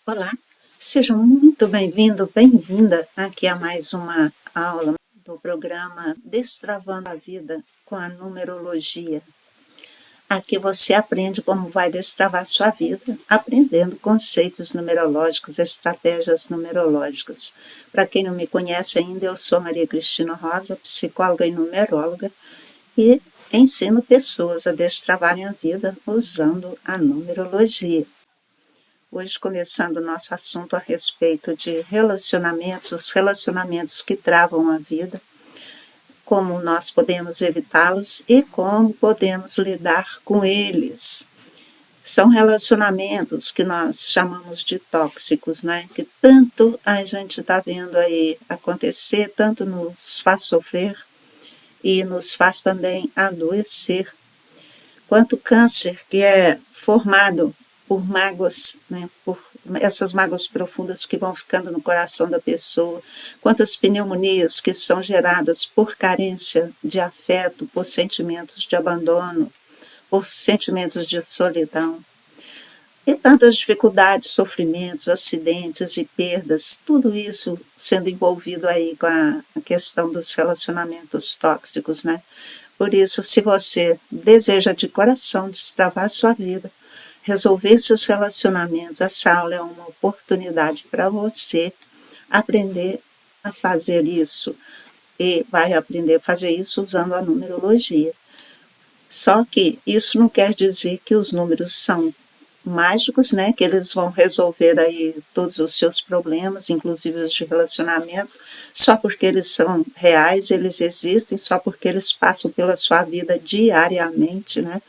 Olá, seja muito bem-vindo, bem-vinda aqui a mais uma aula do programa Destravando a Vida com a Numerologia. Aqui você aprende como vai destravar sua vida, aprendendo conceitos numerológicos, estratégias numerológicas. Para quem não me conhece ainda, eu sou Maria Cristina Rosa, psicóloga e numeróloga, e ensino pessoas a destravarem a vida usando a numerologia. Hoje, começando o nosso assunto a respeito de relacionamentos, os relacionamentos que travam a vida, como nós podemos evitá-los e como podemos lidar com eles. São relacionamentos que nós chamamos de tóxicos, né? Que tanto a gente está vendo aí acontecer, tanto nos faz sofrer e nos faz também adoecer. Quanto câncer que é formado por mágoas, né, por essas mágoas profundas que vão ficando no coração da pessoa, quantas pneumonias que são geradas por carência de afeto, por sentimentos de abandono, por sentimentos de solidão. E tantas dificuldades, sofrimentos, acidentes e perdas, tudo isso sendo envolvido aí com a questão dos relacionamentos tóxicos, né? Por isso, se você deseja de coração destravar sua vida, resolver seus relacionamentos, essa aula é uma oportunidade para você aprender a fazer isso. E vai aprender a fazer isso usando a numerologia. Só que isso não quer dizer que os números são mágicos, né? Que eles vão resolver aí todos os seus problemas, inclusive os de relacionamento, só porque eles são reais, eles existem, só porque eles passam pela sua vida diariamente, né?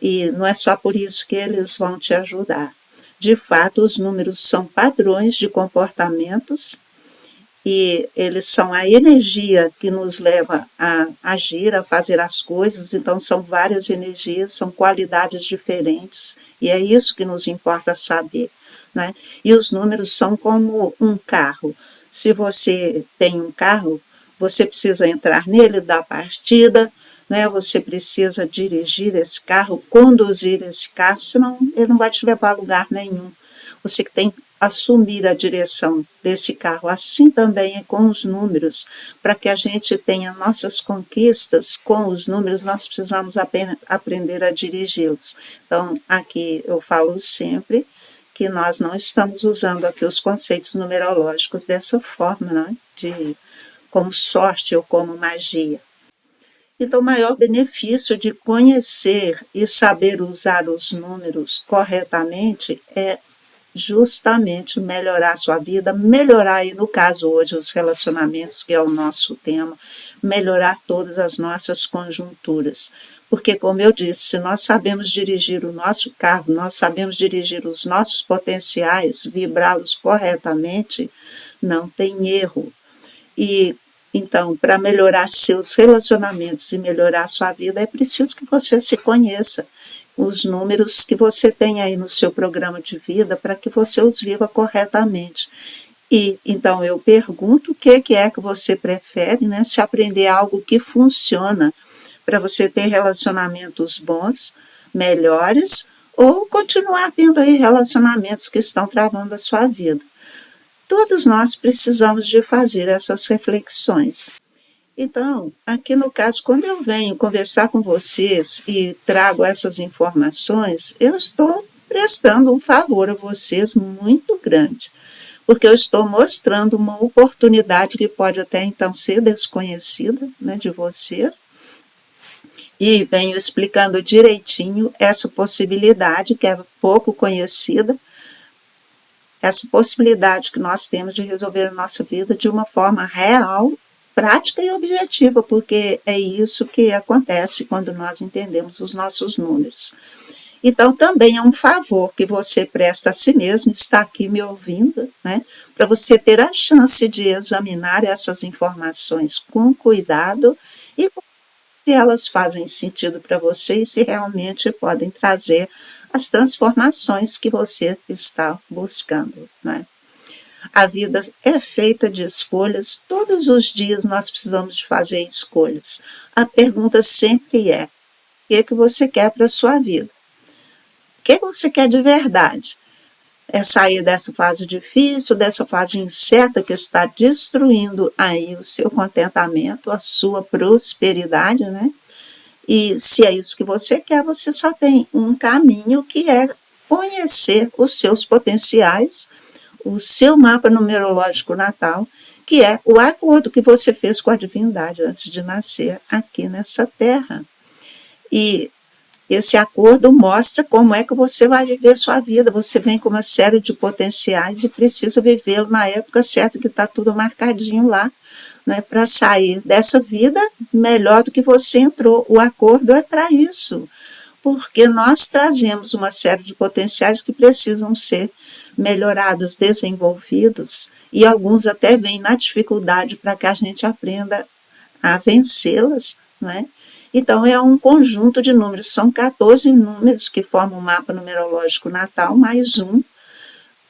E não é só por isso que eles vão te ajudar. De fato, os números são padrões de comportamentos e eles são a energia que nos leva a agir, a fazer as coisas, então são várias energias, são qualidades diferentes, e é isso que nos importa saber, né? E os números são como um carro. Se você tem um carro, você precisa entrar nele, dar partida, né? Você precisa dirigir esse carro, conduzir esse carro, senão ele não vai te levar a lugar nenhum. Você que tem que assumir a direção desse carro. Assim também é com os números. Para que a gente tenha nossas conquistas com os números, nós precisamos aprender a dirigi-los. Então, aqui eu falo sempre que nós não estamos usando aqui os conceitos numerológicos dessa forma, né? Como sorte ou como magia. Então, o maior benefício de conhecer e saber usar os números corretamente é justamente melhorar a sua vida, melhorar, e no caso hoje, os relacionamentos, que é o nosso tema, melhorar todas as nossas conjunturas. Porque, como eu disse, se nós sabemos dirigir o nosso carro, nós sabemos dirigir os nossos potenciais, vibrá-los corretamente, não tem erro. E então, para melhorar seus relacionamentos e melhorar sua vida, é preciso que você se conheça. Os números que você tem aí no seu programa de vida, para que você os viva corretamente. E então eu pergunto o que é que você prefere, né? Se aprender algo que funciona para você ter relacionamentos bons, melhores, ou continuar tendo aí relacionamentos que estão travando a sua vida. Todos nós precisamos de fazer essas reflexões. Então, aqui no caso, quando eu venho conversar com vocês e trago essas informações, eu estou prestando um favor a vocês muito grande, porque eu estou mostrando uma oportunidade que pode até então ser desconhecida, né, de vocês, e venho explicando direitinho essa possibilidade que é pouco conhecida, essa possibilidade que nós temos de resolver a nossa vida de uma forma real, prática e objetiva, porque é isso que acontece quando nós entendemos os nossos números. Então, também é um favor que você presta a si mesmo, está aqui me ouvindo, né, para você ter a chance de examinar essas informações com cuidado e se elas fazem sentido para você e se realmente podem trazer as transformações que você está buscando, né? A vida é feita de escolhas, todos os dias nós precisamos de fazer escolhas. A pergunta sempre é: o que você quer para a sua vida? O que você quer de verdade? é sair dessa fase difícil, dessa fase incerta que está destruindo aí o seu contentamento, a sua prosperidade, né? E se é isso que você quer, você só tem um caminho, que é conhecer os seus potenciais, o seu mapa numerológico natal, que é o acordo que você fez com a divindade antes de nascer aqui nessa terra. E esse acordo mostra como é que você vai viver sua vida. Você vem com uma série de potenciais e precisa vivê-lo na época certa, que está tudo marcadinho lá, né, para sair dessa vida melhor do que você entrou. O acordo é para isso, porque nós trazemos uma série de potenciais que precisam ser melhorados, desenvolvidos, e alguns até vêm na dificuldade para que a gente aprenda a vencê-las, né? Então, é um conjunto de números, são 14 números que formam o mapa numerológico natal, mais um,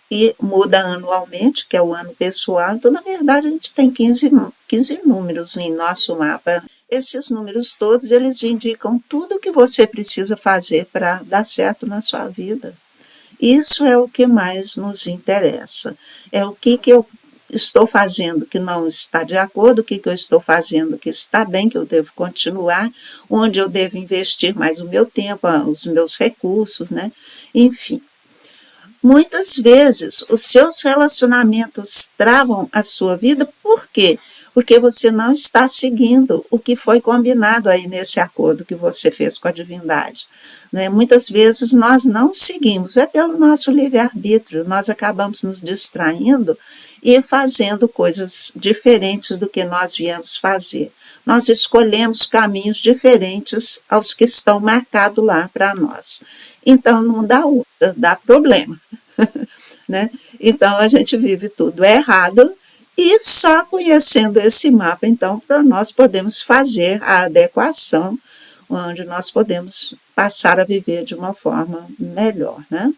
e muda anualmente, que é o ano pessoal. Então, na verdade, a gente tem 15 números em nosso mapa. Esses números todos, eles indicam tudo o que você precisa fazer para dar certo na sua vida. Isso é o que mais nos interessa. É o que eu estou fazendo que não está de acordo, o que eu estou fazendo que está bem, que eu devo continuar, onde eu devo investir mais o meu tempo, os meus recursos, né? Enfim. Muitas vezes os seus relacionamentos travam a sua vida, por quê? Porque você não está seguindo o que foi combinado aí nesse acordo que você fez com a divindade, né? Muitas vezes nós não seguimos, é pelo nosso livre-arbítrio, nós acabamos nos distraindo e fazendo coisas diferentes do que nós viemos fazer. Nós escolhemos caminhos diferentes aos que estão marcados lá para nós. Então, não dá problema, né? Então, a gente vive tudo errado, e só conhecendo esse mapa, então, nós podemos fazer a adequação, onde nós podemos passar a viver de uma forma melhor, né?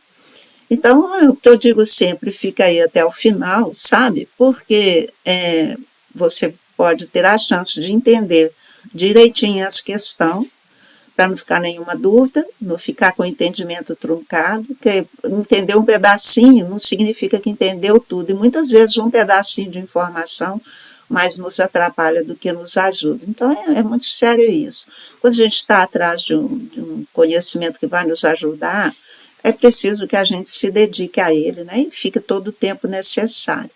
Então, o que eu digo sempre, fica aí até o final, sabe? Porque você pode ter a chance de entender direitinho essa questão, para não ficar nenhuma dúvida, não ficar com o entendimento truncado, porque entender um pedacinho não significa que entendeu tudo, e muitas vezes um pedacinho de informação mais nos atrapalha do que nos ajuda. Então, é muito sério isso. Quando a gente está atrás de um conhecimento que vai nos ajudar, é preciso que a gente se dedique a ele, né, e fique todo o tempo necessário.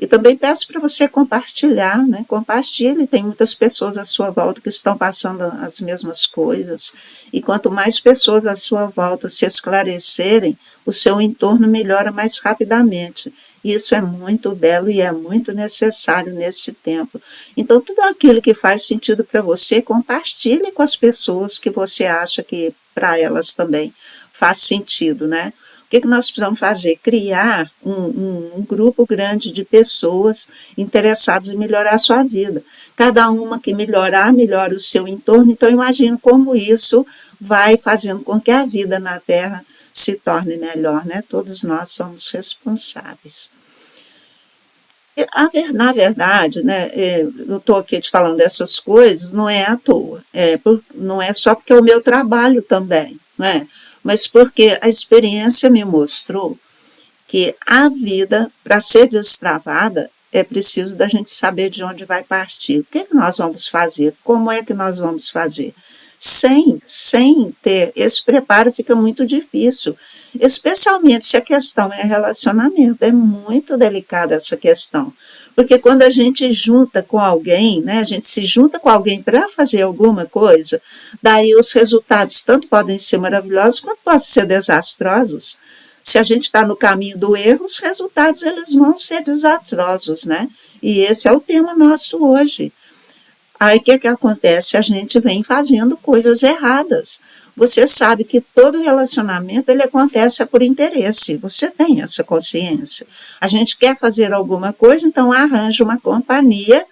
E também peço para você compartilhar, né? Compartilhe, tem muitas pessoas à sua volta que estão passando as mesmas coisas. E quanto mais pessoas à sua volta se esclarecerem, o seu entorno melhora mais rapidamente. Isso é muito belo e é muito necessário nesse tempo. Então, tudo aquilo que faz sentido para você, compartilhe com as pessoas que você acha que para elas também faz sentido, né? O que nós precisamos fazer? Criar um grupo grande de pessoas interessadas em melhorar a sua vida. Cada uma que melhorar, melhora o seu entorno. Então, imagino como isso vai fazendo com que a vida na Terra se torne melhor, né? Todos nós somos responsáveis. Na verdade, né, eu estou aqui te falando dessas coisas, não é à toa. Não é só porque é o meu trabalho também, né? Mas porque a experiência me mostrou que a vida, para ser destravada, é preciso da gente saber de onde vai partir. O que nós vamos fazer? Como é que nós vamos fazer? Sem ter esse preparo fica muito difícil, especialmente se a questão é relacionamento. É muito delicada essa questão, porque quando a gente junta com alguém, né, a gente se junta com alguém para fazer alguma coisa, daí os resultados tanto podem ser maravilhosos quanto podem ser desastrosos. Se a gente está no caminho do erro, os resultados eles vão ser desastrosos, né? E esse é o tema nosso hoje. Aí o que acontece? A gente vem fazendo coisas erradas. Você sabe que todo relacionamento ele acontece por interesse. Você tem essa consciência. A gente quer fazer alguma coisa, então arranja uma companhia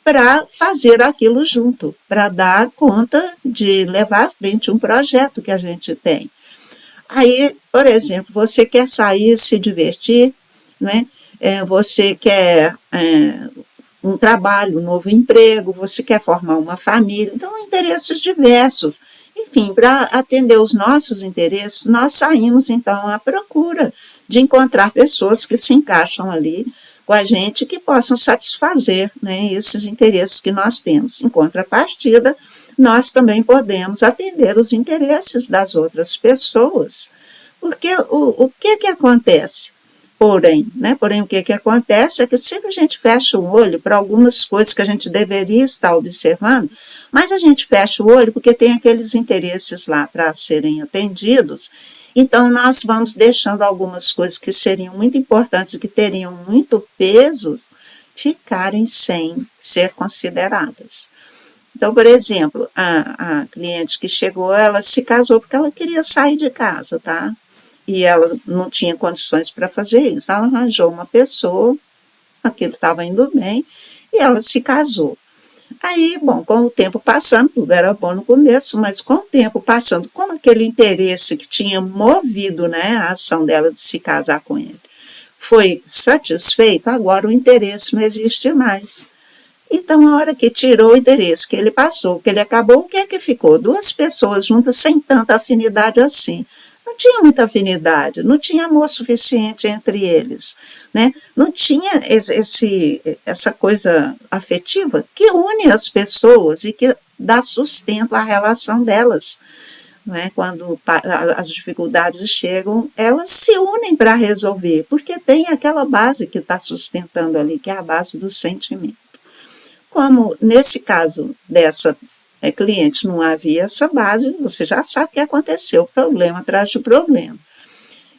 para fazer aquilo junto, para dar conta de levar à frente um projeto que a gente tem. Aí, por exemplo, você quer sair, se divertir, né? Você quer um trabalho, um novo emprego, você quer formar uma família, então interesses diversos. Enfim, para atender os nossos interesses, nós saímos então à procura de encontrar pessoas que se encaixam ali com a gente, que possam satisfazer, né, esses interesses que nós temos. Em contrapartida, nós também podemos atender os interesses das outras pessoas. Porque o que acontece? Porém, o que acontece é que sempre a gente fecha o olho para algumas coisas que a gente deveria estar observando, mas a gente fecha o olho porque tem aqueles interesses lá para serem atendidos, então nós vamos deixando algumas coisas que seriam muito importantes e que teriam muito peso ficarem sem ser consideradas. Então, por exemplo, a cliente que chegou, ela se casou porque ela queria sair de casa, tá? E ela não tinha condições para fazer isso. Ela arranjou uma pessoa, aquilo estava indo bem, e ela se casou. Aí, bom, com o tempo passando, tudo era bom no começo, mas com o tempo passando, como aquele interesse que tinha movido, né, a ação dela de se casar com ele foi satisfeito, agora o interesse não existe mais. Então, a hora que tirou o interesse, que ele passou, que ele acabou, o que é que ficou? Duas pessoas juntas sem tanta afinidade assim. Não tinha muita afinidade, não tinha amor suficiente entre eles, né? Não tinha essa coisa afetiva que une as pessoas e que dá sustento à relação delas. Né? Quando as dificuldades chegam, elas se unem para resolver, porque tem aquela base que está sustentando ali, que é a base do sentimento. Como nesse caso dessa cliente não havia essa base, você já sabe o que aconteceu, problema atrás de problema.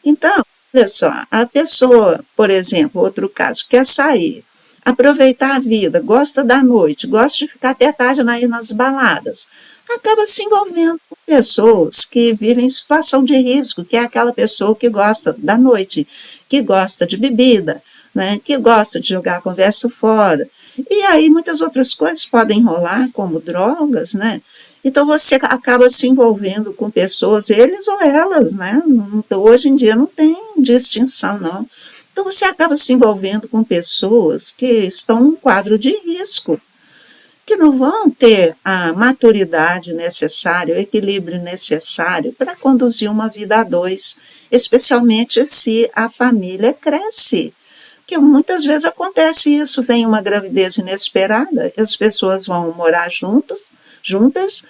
Então, olha só, a pessoa, por exemplo, outro caso, quer sair, aproveitar a vida, gosta da noite, gosta de ficar até tarde nas baladas, acaba se envolvendo com pessoas que vivem em situação de risco, que é aquela pessoa que gosta da noite, que gosta de bebida, né, que gosta de jogar a conversa fora. E aí muitas outras coisas podem rolar, como drogas, né? Então você acaba se envolvendo com pessoas, eles ou elas, né? Hoje em dia não tem distinção, não. Então você acaba se envolvendo com pessoas que estão num quadro de risco, que não vão ter a maturidade necessária, o equilíbrio necessário para conduzir uma vida a dois, especialmente se a família cresce. Que muitas vezes acontece isso, vem uma gravidez inesperada, as pessoas vão morar juntas,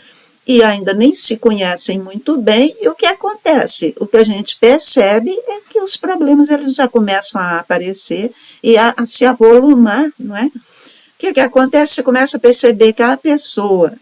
e ainda nem se conhecem muito bem, e o que acontece? O que a gente percebe é que os problemas eles já começam a aparecer e a se avolumar, não é? O que acontece? Você começa a perceber que a pessoa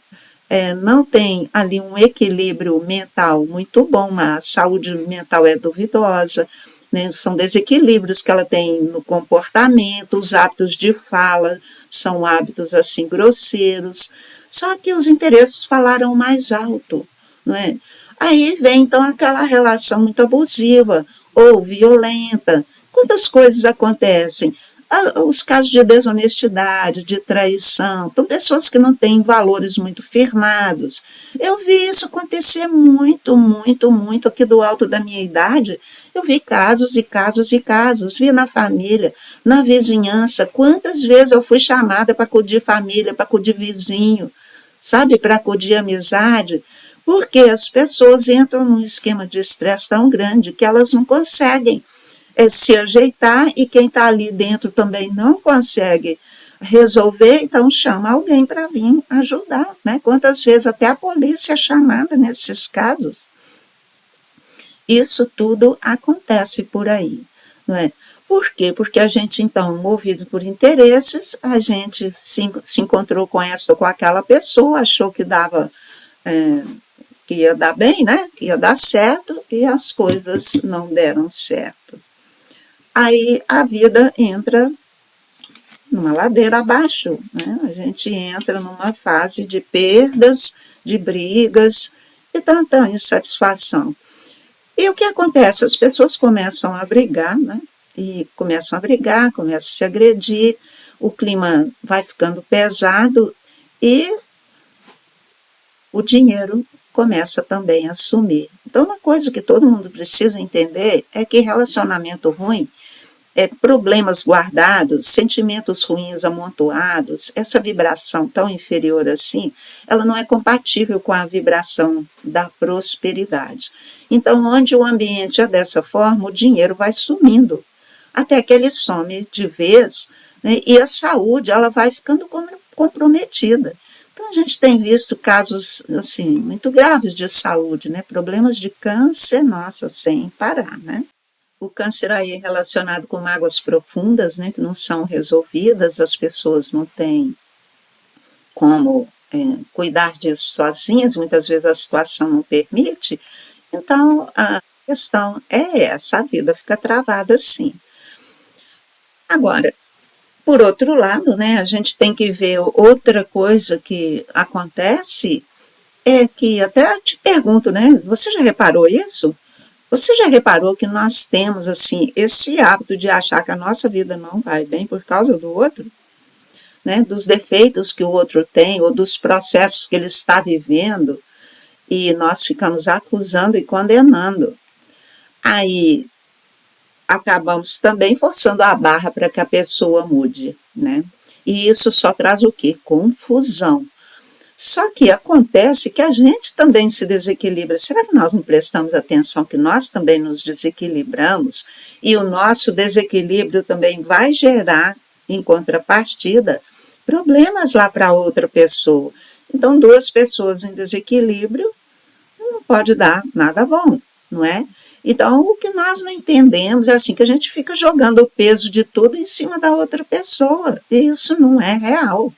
não tem ali um equilíbrio mental muito bom, a saúde mental é duvidosa, né? São desequilíbrios que ela tem no comportamento, os hábitos de fala são hábitos assim grosseiros, só que os interesses falaram mais alto, não é? Aí vem então aquela relação muito abusiva ou violenta. Quantas coisas acontecem? Os casos de desonestidade, de traição, são pessoas que não têm valores muito firmados. Eu vi isso acontecer muito, muito, muito aqui do alto da minha idade. Eu vi casos e casos e casos, vi na família, na vizinhança, quantas vezes eu fui chamada para acudir família, para acudir vizinho, sabe, para acudir amizade, porque as pessoas entram num esquema de estresse tão grande que elas não conseguem se ajeitar, e quem está ali dentro também não consegue resolver, então chama alguém para vir ajudar, né? Quantas vezes até a polícia é chamada nesses casos. Isso tudo acontece por aí, não é? Por quê? Porque a gente, então, movido por interesses, a gente se encontrou com essa ou com aquela pessoa, achou que dava, que ia dar bem, né? Que ia dar certo, e as coisas não deram certo. Aí a vida entra numa ladeira abaixo, né? A gente entra numa fase de perdas, de brigas e tanta insatisfação. E o que acontece? As pessoas começam a brigar, né? E começam a brigar, começam a se agredir, o clima vai ficando pesado e o dinheiro começa também a sumir. Então, uma coisa que todo mundo precisa entender é que relacionamento ruim problemas guardados, sentimentos ruins amontoados, essa vibração tão inferior assim, ela não é compatível com a vibração da prosperidade. Então, onde o ambiente é dessa forma, o dinheiro vai sumindo, até que ele some de vez, né, e a saúde ela vai ficando comprometida. Então, a gente tem visto casos assim, muito graves de saúde, né, problemas de câncer, nossa, sem parar, né? O câncer aí é relacionado com mágoas profundas, né, que não são resolvidas, as pessoas não têm como cuidar disso sozinhas, muitas vezes a situação não permite. Então, a questão é essa, a vida fica travada assim. Agora, por outro lado, né, a gente tem que ver outra coisa que acontece, é que até te pergunto, né, você já reparou isso? Você já reparou que nós temos, assim, esse hábito de achar que a nossa vida não vai bem por causa do outro? Né? Dos defeitos que o outro tem, ou dos processos que ele está vivendo, e nós ficamos acusando e condenando. Aí, acabamos também forçando a barra para que a pessoa mude, né? E isso só traz o quê? Confusão. Só que acontece que a gente também se desequilibra. Será que nós não prestamos atenção que nós também nos desequilibramos? E o nosso desequilíbrio também vai gerar, em contrapartida, problemas lá para outra pessoa. Então, duas pessoas em desequilíbrio não pode dar nada bom, não é? Então, o que nós não entendemos é assim, que a gente fica jogando o peso de tudo em cima da outra pessoa. E isso não é real.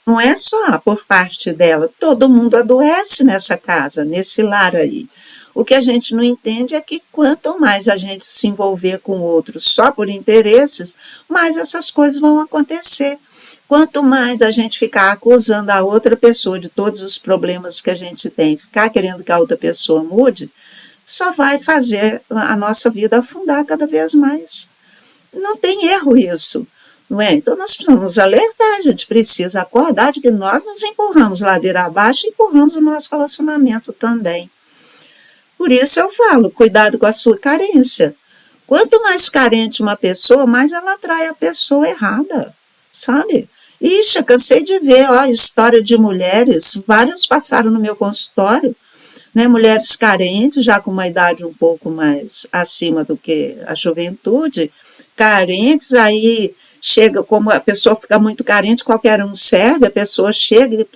Não é só por parte dela, todo mundo adoece nessa casa, nesse lar aí. O que a gente não entende é que quanto mais a gente se envolver com o outro só por interesses, mais essas coisas vão acontecer. Quanto mais a gente ficar acusando a outra pessoa de todos os problemas que a gente tem, ficar querendo que a outra pessoa mude, só vai fazer a nossa vida afundar cada vez mais. Não tem erro isso. Não é? Então, nós precisamos nos alertar, a gente precisa acordar de que nós nos empurramos ladeira abaixo e empurramos o nosso relacionamento também. Por isso eu falo, cuidado com a sua carência. Quanto mais carente uma pessoa, mais ela atrai a pessoa errada, sabe? Ixi, eu cansei de ver a história de mulheres, várias passaram no meu consultório, né, mulheres carentes, já com uma idade um pouco mais acima do que a juventude, carentes, aí chega, como a pessoa fica muito carente, qualquer um serve, a pessoa chega,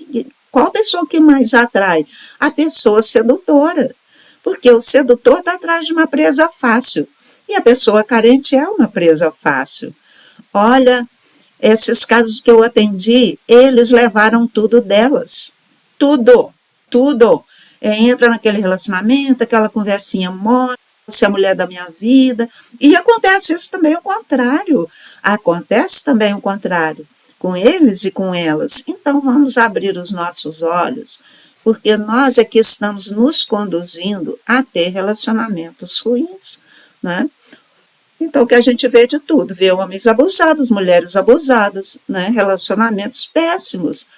qual a pessoa que mais atrai? A pessoa sedutora, porque o sedutor está atrás de uma presa fácil, e a pessoa carente é uma presa fácil. Olha, esses casos que eu atendi, eles levaram tudo delas, tudo, tudo. Entra naquele relacionamento, aquela conversinha morta, você é a mulher da minha vida, e acontece isso também o contrário, acontece também o contrário, com eles e com elas. Então vamos abrir os nossos olhos, porque nós é que estamos nos conduzindo a ter relacionamentos ruins, né? Então, o que a gente vê de tudo, vê homens abusados, mulheres abusadas, né? Relacionamentos péssimos.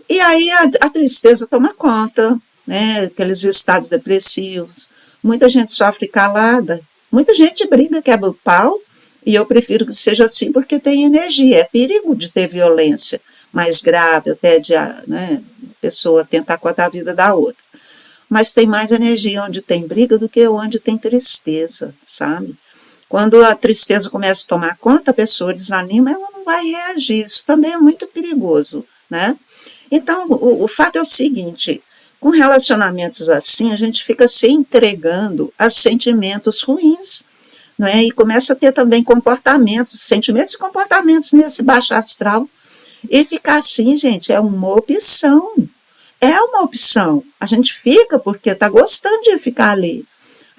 E aí a tristeza toma conta, né? Aqueles estados depressivos, muita gente sofre calada, muita gente briga, quebra o pau, e eu prefiro que seja assim porque tem energia, é perigo de ter violência mais grave, até de né, a pessoa tentar cortar a vida da outra. Mas tem mais energia onde tem briga do que onde tem tristeza, sabe? Quando a tristeza começa a tomar conta, a pessoa desanima, ela não vai reagir, isso também é muito perigoso, né? Então, o fato é o seguinte, com relacionamentos assim, a gente fica se entregando a sentimentos ruins, não é? E começa a ter também comportamentos, sentimentos e comportamentos nesse baixo astral. E ficar assim, gente, é uma opção. É uma opção. A gente fica porque está gostando de ficar ali.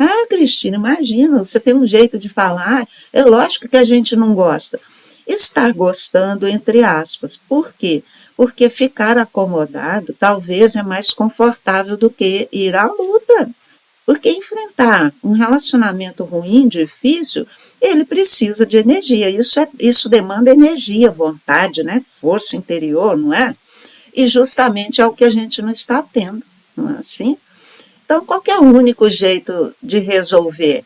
Ah, Cristina, imagina, você tem um jeito de falar, é lógico que a gente não gosta. Estar gostando, entre aspas. Por quê? Porque ficar acomodado talvez é mais confortável do que ir à luta. Porque enfrentar um relacionamento ruim, difícil, ele precisa de energia. Isso demanda energia, vontade, né? Força interior, não é? E justamente é o que a gente não está tendo, não é assim? Então, qual que é o único jeito de resolver?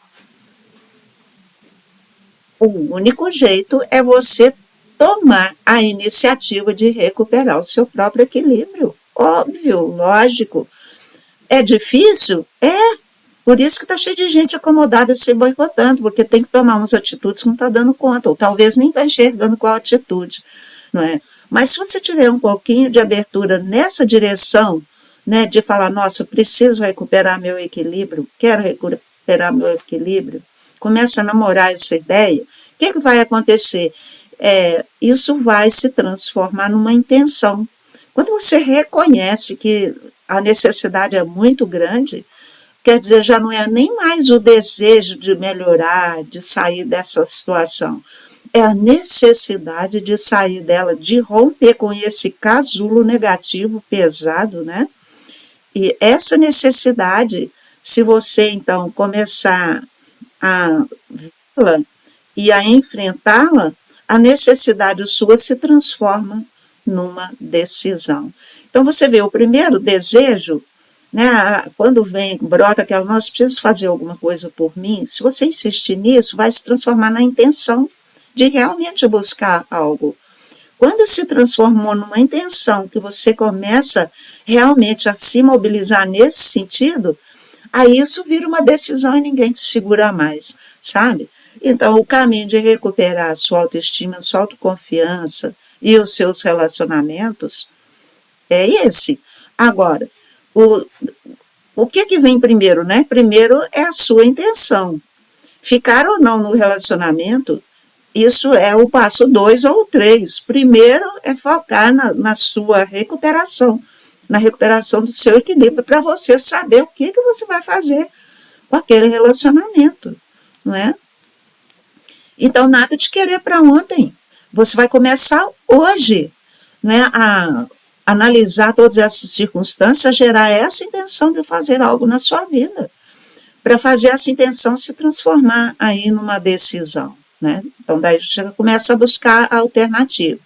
O único jeito é você tomar a iniciativa de recuperar o seu próprio equilíbrio. Óbvio, lógico. É difícil? É. Por isso que está cheio de gente acomodada se boicotando, porque tem que tomar umas atitudes que não está dando conta, ou talvez nem está enxergando qual atitude, não é? Mas se você tiver um pouquinho de abertura nessa direção, né, de falar, nossa, preciso recuperar meu equilíbrio, quero recuperar meu equilíbrio, começa a namorar essa ideia, o que vai acontecer? Isso vai se transformar numa intenção. Quando você reconhece que a necessidade é muito grande, quer dizer, já não é nem mais o desejo de melhorar, de sair dessa situação. É a necessidade de sair dela, de romper com esse casulo negativo pesado, né? E essa necessidade, se você, então, começar a vê-la e a enfrentá-la, a necessidade sua se transforma numa decisão. Então, você vê, o primeiro desejo, né, quando brota aquela, nós precisamos fazer alguma coisa por mim, se você insistir nisso, vai se transformar na intenção de realmente buscar algo. Quando se transformou numa intenção que você começa realmente a se mobilizar nesse sentido, aí isso vira uma decisão e ninguém te segura mais, sabe? Então, o caminho de recuperar a sua autoestima, a sua autoconfiança e os seus relacionamentos é esse. Agora, o que vem primeiro, né? Primeiro é a sua intenção. Ficar ou não no relacionamento, isso é o passo 2 ou 3. Primeiro é focar na sua recuperação, na recuperação do seu equilíbrio, para você saber o que você vai fazer com aquele relacionamento, não é? Então, nada de querer para ontem. Você vai começar hoje, né, a analisar todas essas circunstâncias, gerar essa intenção de fazer algo na sua vida, para fazer essa intenção se transformar aí numa decisão, né? Então, daí você começa a buscar a alternativa.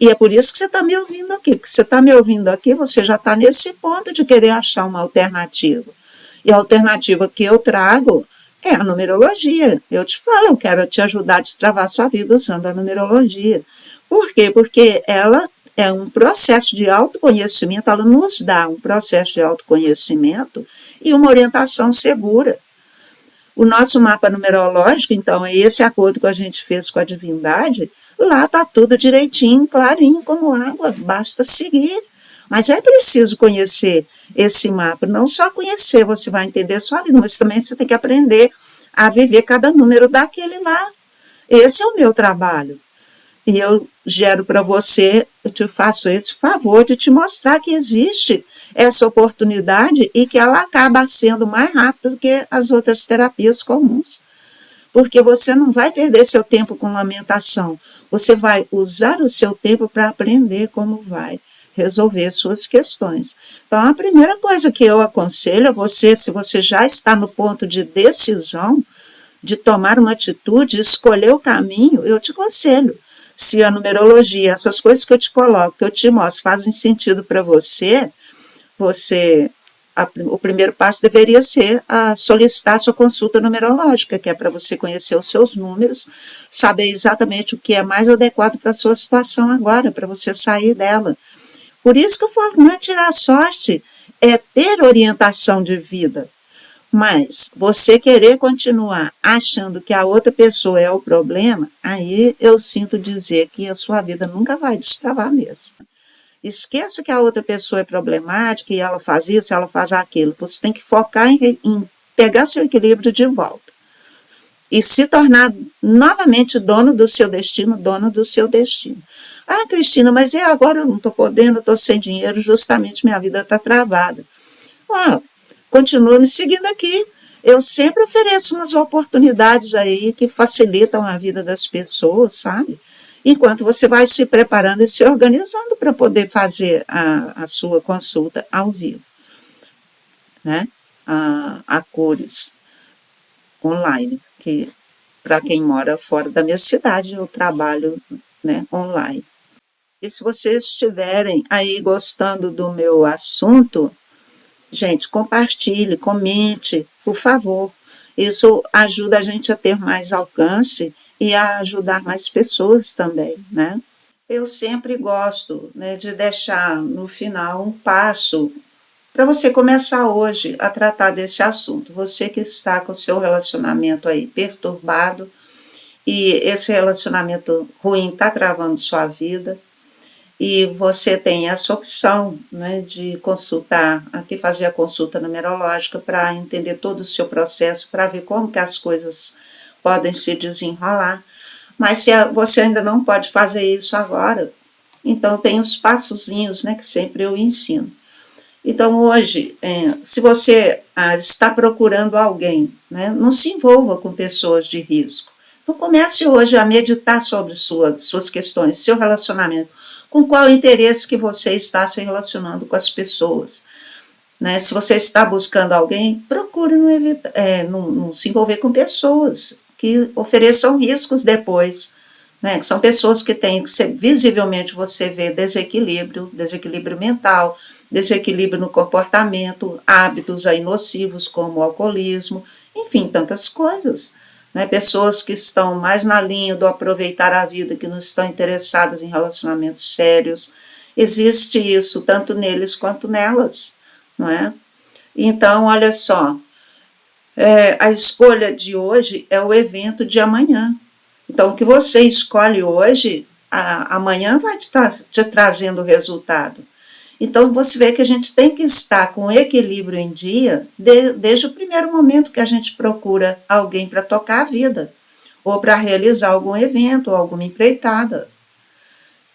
E é por isso que você está me ouvindo aqui, porque você está me ouvindo aqui, você já está nesse ponto de querer achar uma alternativa. E a alternativa que eu trago é a numerologia. Eu te falo, eu quero te ajudar a destravar a sua vida usando a numerologia. Por quê? Porque ela é um processo de autoconhecimento, ela nos dá um processo de autoconhecimento e uma orientação segura. O nosso mapa numerológico, então, é esse acordo que a gente fez com a divindade, lá está tudo direitinho, clarinho como água, basta seguir. Mas é preciso conhecer esse mapa, não só conhecer, você vai entender a sua vida, mas também você tem que aprender a viver cada número daquele lá. Esse é o meu trabalho. E eu gero para você, eu te faço esse favor de te mostrar que existe essa oportunidade e que ela acaba sendo mais rápida do que as outras terapias comuns. Porque você não vai perder seu tempo com lamentação, você vai usar o seu tempo para aprender como vai resolver suas questões. Então, a primeira coisa que eu aconselho a você, se você já está no ponto de decisão, de tomar uma atitude, escolher o caminho, eu te aconselho. Se a numerologia, essas coisas que eu te coloco, que eu te mostro, fazem sentido para você, o primeiro passo deveria ser solicitar a sua consulta numerológica, que é para você conhecer os seus números, saber exatamente o que é mais adequado para a sua situação agora, para você sair dela. Por isso que eu falo, não é tirar sorte, é ter orientação de vida. Mas você querer continuar achando que a outra pessoa é o problema, aí eu sinto dizer que a sua vida nunca vai destravar mesmo. Esqueça que a outra pessoa é problemática e ela faz isso, ela faz aquilo. Você tem que focar em pegar seu equilíbrio de volta e se tornar novamente dono do seu destino, dona do seu destino. Ah, Cristina, mas agora eu não estou podendo, estou sem dinheiro, justamente minha vida está travada. Continua me seguindo aqui. Eu sempre ofereço umas oportunidades aí que facilitam a vida das pessoas, sabe? Enquanto você vai se preparando e se organizando para poder fazer a sua consulta ao vivo, né? A cores online, que para quem mora fora da minha cidade, eu trabalho, né, online. E se vocês estiverem aí gostando do meu assunto, gente, compartilhe, comente, por favor. Isso ajuda a gente a ter mais alcance e a ajudar mais pessoas também, né? Eu sempre gosto, né, de deixar no final um passo para você começar hoje a tratar desse assunto. Você que está com o seu relacionamento aí perturbado e esse relacionamento ruim está travando sua vida, e você tem essa opção, né, de consultar, aqui fazer a consulta numerológica para entender todo o seu processo, para ver como que as coisas podem se desenrolar. Mas se você ainda não pode fazer isso agora, então tem os passozinhos, né, que sempre eu ensino. Então hoje, se você está procurando alguém, né, não se envolva com pessoas de risco. Então comece hoje a meditar sobre suas questões, seu relacionamento, com qual interesse que você está se relacionando com as pessoas. Né? Se você está buscando alguém, procure não se envolver com pessoas que ofereçam riscos depois. Né? Que são pessoas que têm, visivelmente você vê desequilíbrio mental, desequilíbrio no comportamento, hábitos aí nocivos como o alcoolismo, enfim, tantas coisas. Né? Pessoas que estão mais na linha do aproveitar a vida, que não estão interessadas em relacionamentos sérios. Existe isso tanto neles quanto nelas. Não é? Então, olha só, a escolha de hoje é o evento de amanhã. Então, o que você escolhe hoje, amanhã vai te trazendo o resultado. Então, você vê que a gente tem que estar com o equilíbrio em dia desde o primeiro momento que a gente procura alguém para tocar a vida, ou para realizar algum evento, ou alguma empreitada.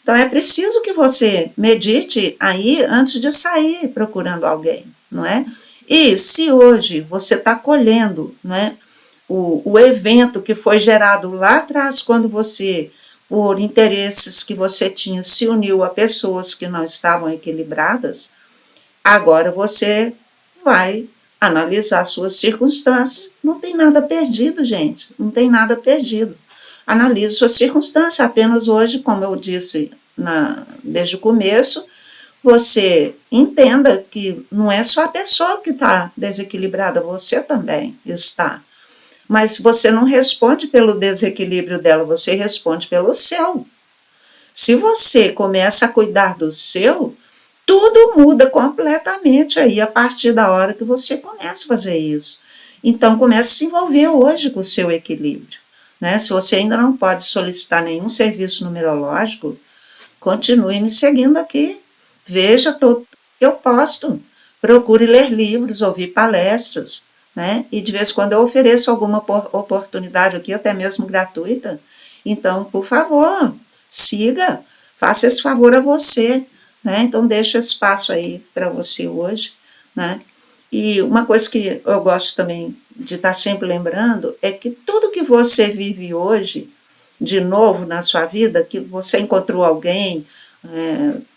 Então, é preciso que você medite aí antes de sair procurando alguém, não é? E se hoje você está colhendo, não é, o evento que foi gerado lá atrás, quando você, por interesses que você tinha, se uniu a pessoas que não estavam equilibradas, agora você vai analisar suas circunstâncias. Não tem nada perdido, gente, não tem nada perdido. Analise suas circunstâncias, apenas hoje, como eu disse desde o começo, você entenda que não é só a pessoa que está desequilibrada, você também está. Mas você não responde pelo desequilíbrio dela, você responde pelo seu. Se você começa a cuidar do seu, tudo muda completamente aí a partir da hora que você começa a fazer isso. Então, comece a se envolver hoje com o seu equilíbrio. Né? Se você ainda não pode solicitar nenhum serviço numerológico, continue me seguindo aqui. Veja tudo que eu posto. Procure ler livros, ouvir palestras. Né? E de vez em quando eu ofereço alguma oportunidade aqui, até mesmo gratuita. Então, por favor, siga, faça esse favor a você. Né? Então, deixo espaço aí para você hoje. Né? E uma coisa que eu gosto também de estar sempre lembrando é que tudo que você vive hoje, de novo na sua vida, que você encontrou alguém,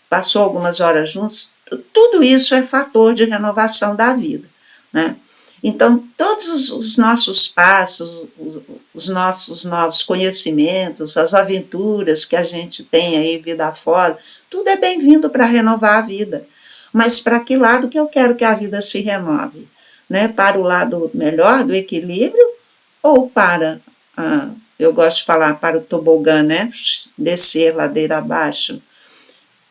passou algumas horas juntos, tudo isso é fator de renovação da vida. Né? Então, todos os nossos passos, os nossos novos conhecimentos, as aventuras que a gente tem aí vida afora, tudo é bem-vindo para renovar a vida. Mas para que lado que eu quero que a vida se renove? Né? Para o lado melhor, do equilíbrio, ou para, eu gosto de falar, para o tobogã, né? Descer ladeira abaixo?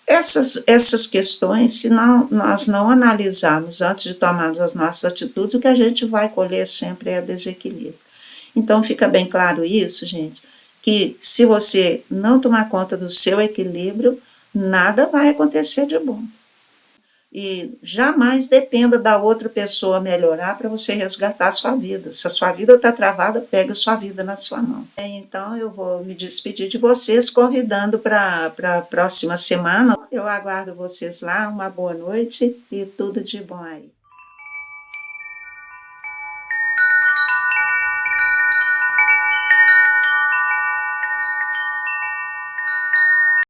Essas questões, se nós não analisarmos antes de tomarmos as nossas atitudes, o que a gente vai colher sempre é desequilíbrio. Então, fica bem claro isso, gente, que se você não tomar conta do seu equilíbrio, nada vai acontecer de bom. E jamais dependa da outra pessoa melhorar para você resgatar a sua vida. Se a sua vida está travada, pega a sua vida na sua mão. Então eu vou me despedir de vocês, convidando para a próxima semana. Eu aguardo vocês lá, uma boa noite e tudo de bom aí.